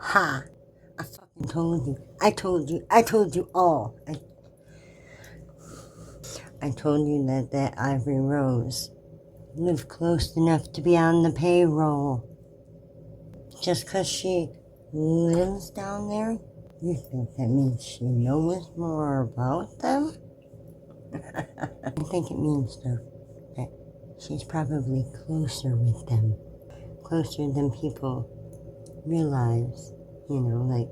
Ha! I fucking told you. I told you all. I told you that Ivory Rose lived close enough to be on the payroll. Just 'cause she lives down there, you think that means she knows more about them? I think it means, though, that she's probably closer with them. Closer than people realize. You know, like,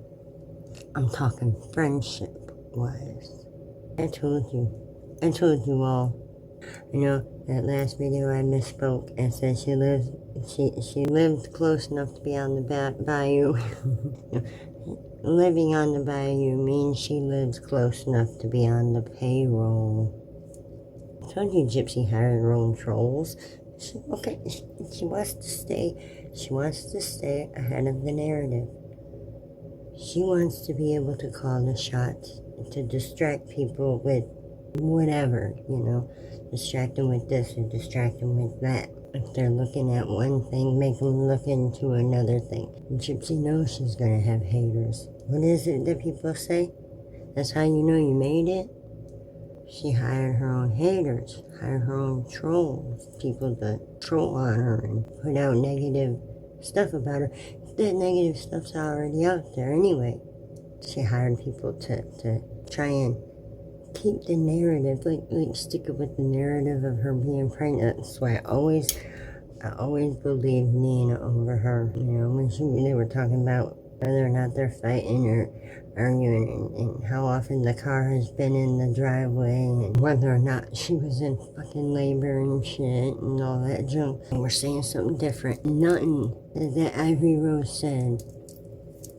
I'm talking friendship-wise. I told you all. You know, that last video I misspoke and said she lived close enough to be on the bayou. Living on the bayou means she lives close enough to be on the payroll. I told you Gypsy hired her own trolls. She wants to stay ahead of the narrative. She wants to be able to call the shots, to distract people with whatever, you know. Distract them with this or distract them with that. If they're looking at one thing, make them look into another thing. Gypsy knows she's going to have haters. What is it that people say? That's how you know you made it? She hired her own haters, hired her own trolls, people to troll on her and put out negative stuff about her. That negative stuff's already out there anyway. She hired people to try and keep the narrative, like stick it with the narrative of her being pregnant. That's why I always believed Nina over her. You know, when they were talking about whether or not they're fighting or arguing and how often the car has been in the driveway and whether or not she was in fucking labor and shit and all that junk. And we're saying something different. Nothing that Ivory Rose said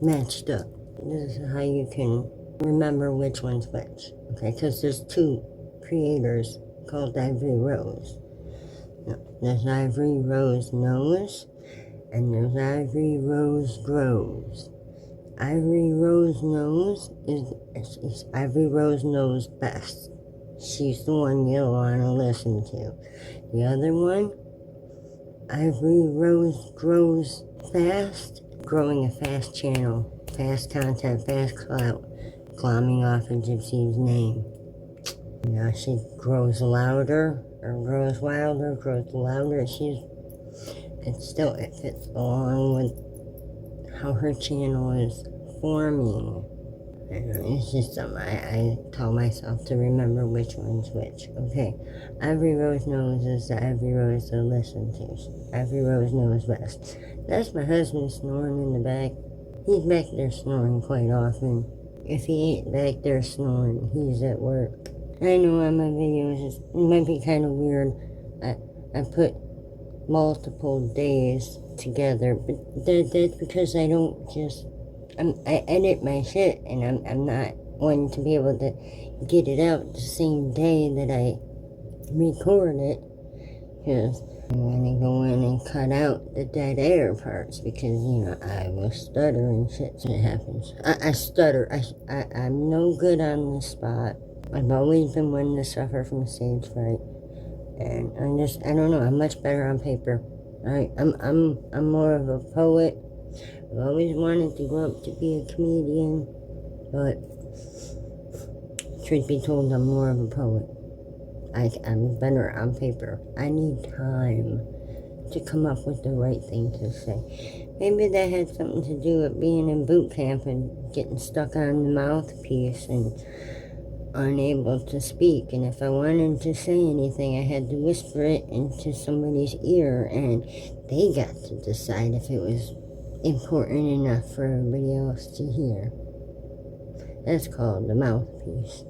matched up. This is how you can remember which one's which. Okay, because there's two creators called Ivory Rose. There's Ivory Rose Knows, and there's Ivory Rose Grows. Ivory Rose Knows is Ivory Rose knows best. She's the one you'll want to listen to. The other one, Ivory Rose Grows Fast, growing a fast channel, fast content, fast clout, climbing off of Gypsy's name. Now she grows louder, or grows wilder, grows louder. It fits along with how her channel is forming. It's just something I tell myself to remember which one's which. Okay, Ivory Rose Knows is the Ivory Rose to listen to. Ivory Rose knows best. That's my husband snoring in the back. He's back there snoring quite often. If he ain't back there snoring, he's at work. I know on my videos, it might be kind of weird. I put multiple days together, but that's because I don't just, I edit my shit, and I'm not one to be able to get it out the same day that I record it, because I want to go in and cut out the dead air parts, because, you know, I will stutter and shit, so it happens. I stutter. I'm no good on the spot. I've always been one to suffer from stage fright. And I don't know, I'm much better on paper. I'm more of a poet. I've always wanted to grow up to be a comedian, but truth be told, I'm more of a poet. I'm better on paper. I need time to come up with the right thing to say. Maybe that had something to do with being in boot camp and getting stuck on the mouthpiece and unable to speak. And if I wanted to say anything, I had to whisper it into somebody's ear, and they got to decide if it was important enough for everybody else to hear. That's called the mouthpiece.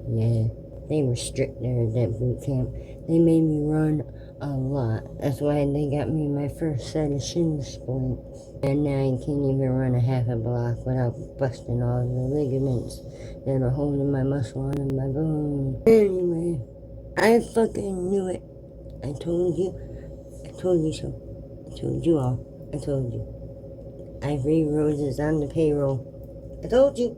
Yeah. They were strict there at that boot camp. They made me run a lot. That's why they got me my first set of shin splints. And now I can't even run a half a block without busting all the ligaments that are holding my muscle onto my bone. Anyway, I fucking knew it. I told you so. I told you all. I told you. Ivory Rose is on the payroll. I told you.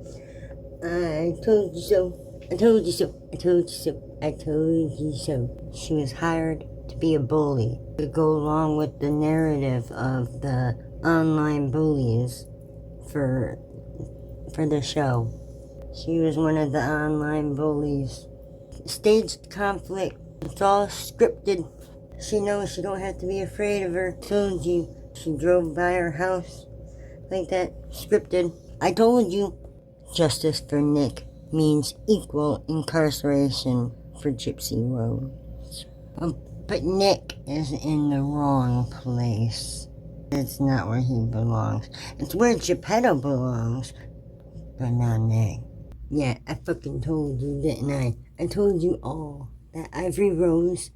I told you so. I told you so. I told you so. I told you so. She was hired to be a bully, to go along with the narrative of the online bullies for the show. She was one of the online bullies. Staged conflict. It's all scripted. She knows she don't have to be afraid of her. Told you. She drove by her house like that. Scripted. I told you. Justice for Nick means equal incarceration for Gypsy Rose. But Nick is in the wrong place. It's not where he belongs. It's where Geppetto belongs, but not Nick. Yeah, I fucking told you, didn't I? I told you all that Ivory Rose,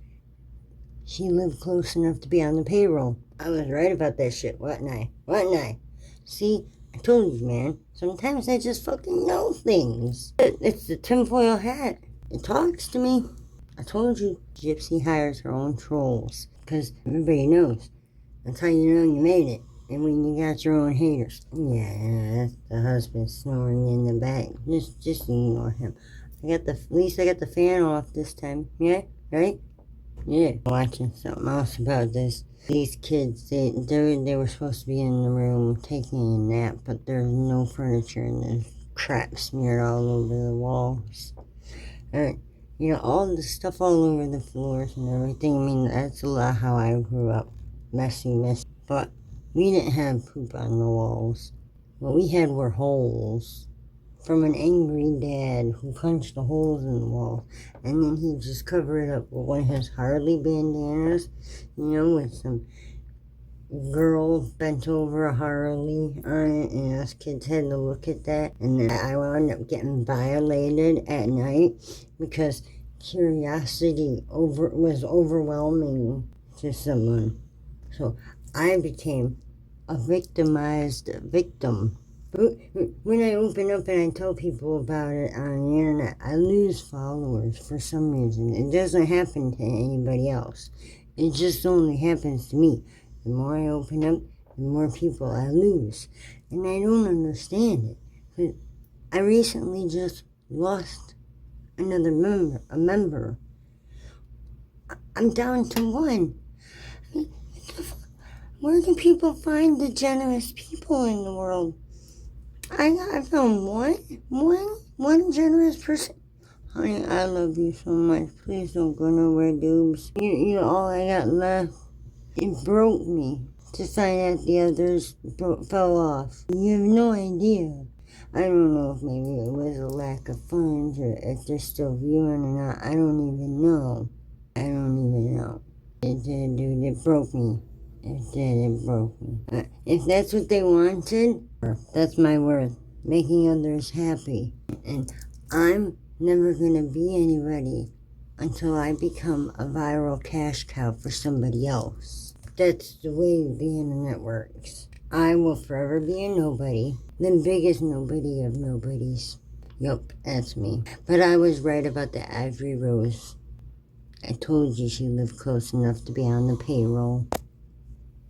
she lived close enough to be on the payroll. I was right about that shit, wasn't I? See, I told you, man. Sometimes I just fucking know things. It's the tinfoil hat. It talks to me. I told you, Gypsy hires her own trolls. Because everybody knows. That's how you know you made it. And when you got your own haters. Yeah, that's the husband snoring in the back. Just ignore him. At least I got the fan off this time. Yeah, right? Yeah. Watching something else about this. These kids, they were supposed to be in the room taking a nap, but there's no furniture and there's crap smeared all over the walls. And, you know, all the stuff all over the floors and everything. I mean, that's a lot how I grew up. Messy. But we didn't have poop on the walls. What we had were holes from an angry dad who punched the holes in the wall. And then he'd just cover it up with one of his Harley bandanas, you know, with some girl bent over a Harley on it, and us kids had to look at that. And then I wound up getting violated at night because curiosity was overwhelming to someone. So I became a victimized victim. When I open up and I tell people about it on the internet, I lose followers for some reason. It doesn't happen to anybody else. It just only happens to me. The more I open up, the more people I lose. And I don't understand it. But I recently just lost another member. I'm down to one. Where can people find the generous people in the world? I found one generous person. Honey, I love you so much. Please don't go nowhere, dudes. You're all I got left. It broke me to find out the others fell off. You have no idea. I don't know if maybe it was a lack of funds or if they're still viewing or not. I don't even know. It did, dude. It broke me. It broke me. If that's what they wanted, that's my worth. Making others happy. And I'm never gonna be anybody until I become a viral cash cow for somebody else. That's the way the internet works. I will forever be a nobody. The biggest nobody of nobodies. Yup, that's me. But I was right about the Ivory Rose. I told you she lived close enough to be on the payroll.